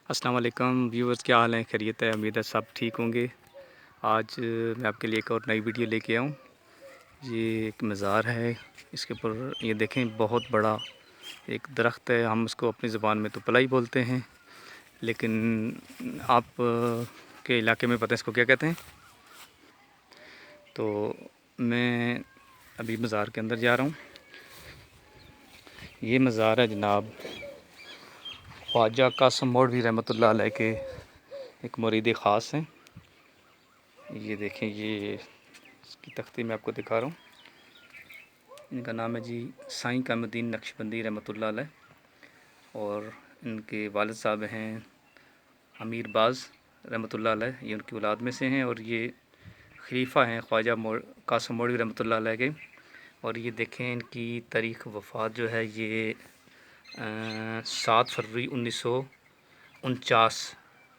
السلام علیکم ویورز، کیا حال ہیں؟ خیریت ہے؟ امید ہے سب ٹھیک ہوں گے۔ آج میں آپ کے لیے ایک اور نئی ویڈیو لے کے آؤں۔ یہ ایک مزار ہے، اس کے اوپر یہ دیکھیں بہت بڑا ایک درخت ہے۔ ہم اس کو اپنی زبان میں تو پلائی بولتے ہیں، لیکن آپ کے علاقے میں پتہ ہے اس کو کیا کہتے ہیں؟ تو میں ابھی مزار کے اندر جا رہا ہوں۔ یہ مزار ہے جناب خواجہ قاسم مولوی رحمۃ اللہ علیہ کے ایک مرید خاص ہیں۔ یہ دیکھیں، یہ اس کی تختی میں آپ کو دکھا رہا ہوں۔ ان کا نام ہے جی سائیں قائم الدین نقشبندی رحمۃ اللہ علیہ، اور ان کے والد صاحب ہیں امیر باز رحمۃ اللہ علیہ، یہ ان کی اولاد میں سے ہیں، اور یہ خلیفہ ہیں خواجہ قاسم مولوی رحمۃ اللہ علیہ کے۔ اور یہ دیکھیں ان کی تاریخ وفات جو ہے یہ 7 فروری 1949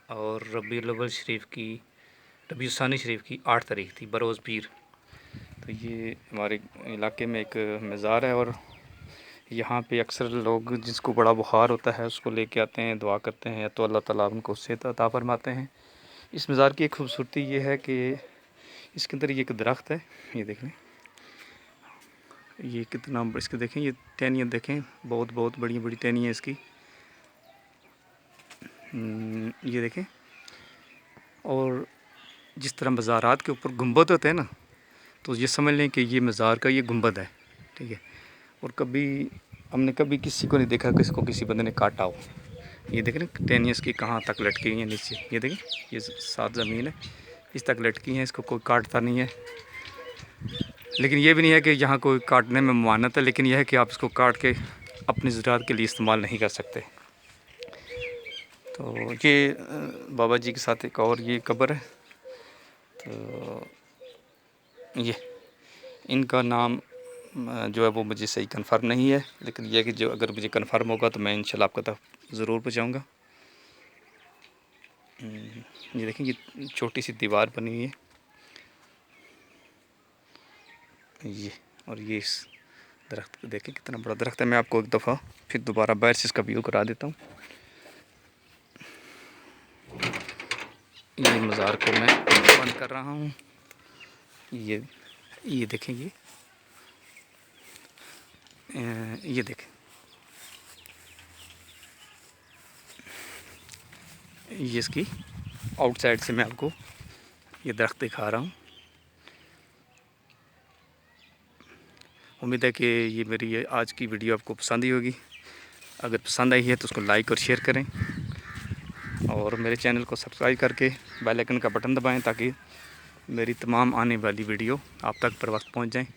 اور ربیع الثانی شریف کی 8 تاریخ تھی، بروز پیر۔ تو یہ ہمارے علاقے میں ایک مزار ہے، اور یہاں پہ اکثر لوگ جس کو بڑا بخار ہوتا ہے اس کو لے کے آتے ہیں، دعا کرتے ہیں تو اللہ تعالیٰ ان کو صحت عطا فرماتے ہیں۔ اس مزار کی ایک خوبصورتی یہ ہے کہ اس کے اندر یہ ایک درخت ہے، یہ دیکھ لیں، یہ کتنا اس کے دیکھیں، یہ ٹہنیاں دیکھیں، بہت بڑی بڑی ٹہنی ہیں اس کی، یہ دیکھیں۔ اور جس طرح مزارات کے اوپر گنبد ہوتے ہیں نا، تو یہ سمجھ لیں کہ یہ مزار کا یہ گنبد ہے، ٹھیک ہے۔ اور ہم نے کبھی کسی کو نہیں دیکھا کہ اس کو کسی بندے نے کاٹا ہو۔ یہ دیکھ لیں ٹہنیاں اس کی کہاں تک لٹکی ہیں نیچے، یہ دیکھیں، یہ ساتھ زمین ہے، اس تک لٹکی ہیں، اس کو کوئی کاٹتا نہیں ہے۔ لیکن یہ بھی نہیں ہے کہ یہاں کوئی کاٹنے میں ممانعت ہے، لیکن یہ ہے کہ آپ اس کو کاٹ کے اپنی ضروریات کے لیے استعمال نہیں کر سکتے۔ تو یہ بابا جی کے ساتھ ایک اور یہ قبر ہے، تو یہ ان کا نام جو ہے وہ مجھے صحیح کنفرم نہیں ہے، لیکن یہ کہ جو اگر مجھے کنفرم ہوگا تو میں انشاءاللہ آپ کو تک ضرور پہنچاؤں گا۔ یہ دیکھیں، یہ چھوٹی سی دیوار بنی ہوئی ہے، یہ، اور یہ اس درخت کو دیکھیں کتنا بڑا درخت ہے۔ میں آپ کو ایک دفعہ پھر دوبارہ باہر سے اس کا ویو کرا دیتا ہوں۔ یہ مزار کو میں بند کر رہا ہوں۔ یہ دیکھیں، یہ دیکھیں، یہ اس کی آؤٹ سائڈ سے میں آپ کو یہ درخت دکھا رہا ہوں۔ امید ہے کہ یہ میری آج کی ویڈیو آپ کو پسند ہی ہوگی۔ اگر پسند آئی ہے تو اس کو لائک اور شیئر کریں، اور میرے چینل کو سبسکرائب کر کے بیل آئکن کا بٹن دبائیں تاکہ میری تمام آنے والی ویڈیو آپ تک پر وقت پہنچ جائیں۔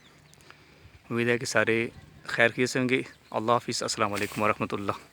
امید ہے کہ سارے خیر خیریت سے ہوں گے۔ اللہ حافظ، السلام علیکم ورحمۃ اللہ۔